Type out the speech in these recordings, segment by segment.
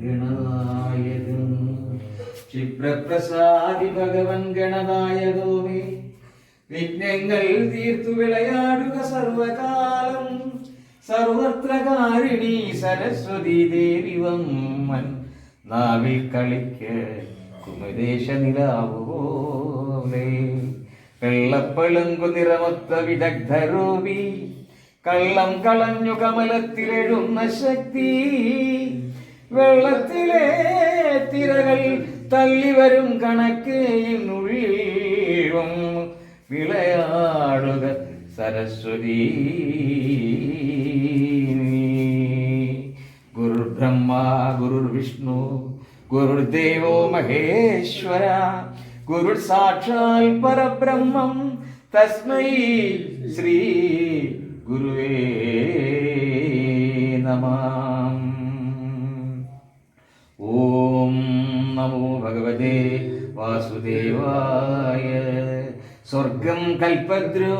ഗണനായകൻ ക്ഷിപ്രപ്രസാദി ഭഗവൻ ഗണനായകോമേ വിഘ്നങ്ങൾ തീർത്തു വിളയാടുക സർവകാലം സർവത്രകാരിണി സരസ്വതി ദേവി വമ്മൻ നാവിൽ കളിക്ക് കുമരേശ നിലാവോലേ വെള്ളപ്പളുങ്കു നിറമൊത്ത വിദഗ്ധരൂപി കള്ളം കളഞ്ഞു കമലത്തിലെഴുന്ന ശക്തി വെള്ളത്തിലെ തിരകൾ തള്ളിവരും കണക്കേനുള്ളിൽ വിളയാടുക സരസ്വതി ഗുരുർബ്രഹ്മ ഗുരുർവിഷ്ണു ഗുരുദേവോ മഹേശ്വര ഗുരു സാക്ഷാൽ പരബ്രഹ്മം തസ്മൈ ശ്രീ ഗുരുവേ നമഃ. ഓം നമോ ഭഗവതേ വാസുദേവായ. സ്വർഗം കൽപദ്രു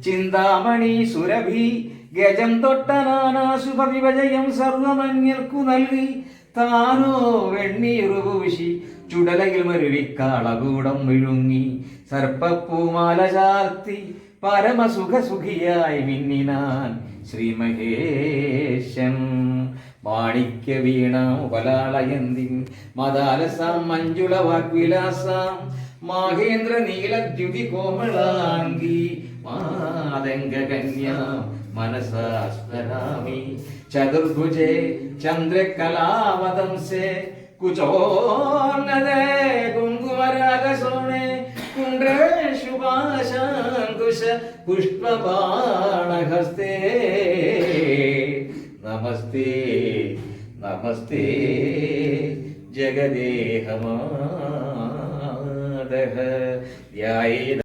ചിന്താമണി സുരഭി ഗജം തൊട്ടനാനാശുഭ വിഭജയം സർവമന്യർക്കു നൽകി താനോ വെണ്ണീറുപൂശി ചുടലയിൽ മരുവിക്കാളകൂടം വിഴുങ്ങി സർപ്പപ്പൂമാല ചാർത്തി പരമസുഖസുഖിയായി മിന്നിനാൻ ശ്രീമഹേശൻ. മാണിക്യ വീണ ഉപലാളയന്തി മദാലസാം മഞ്ജുള വാഗ്വിലാസാം മാഹേന്ദ്ര നീലദ്യുതി കോമളാംഗി മാതംഗകന്യാ മനസാ സ്മരാമി. ചതുർഭുജേ ചന്ദ്രകലാവതംസേ കുചോന്നതേ കുങ്കുമരാഗസോണേ കുണ്ഡ്രേഷു പാശാങ്കുശ പുഷ്പബാണഹസ്തേ. നമസ്തേ നമസ്തേ ജഗദേഹമാതഃ ധ്യായേന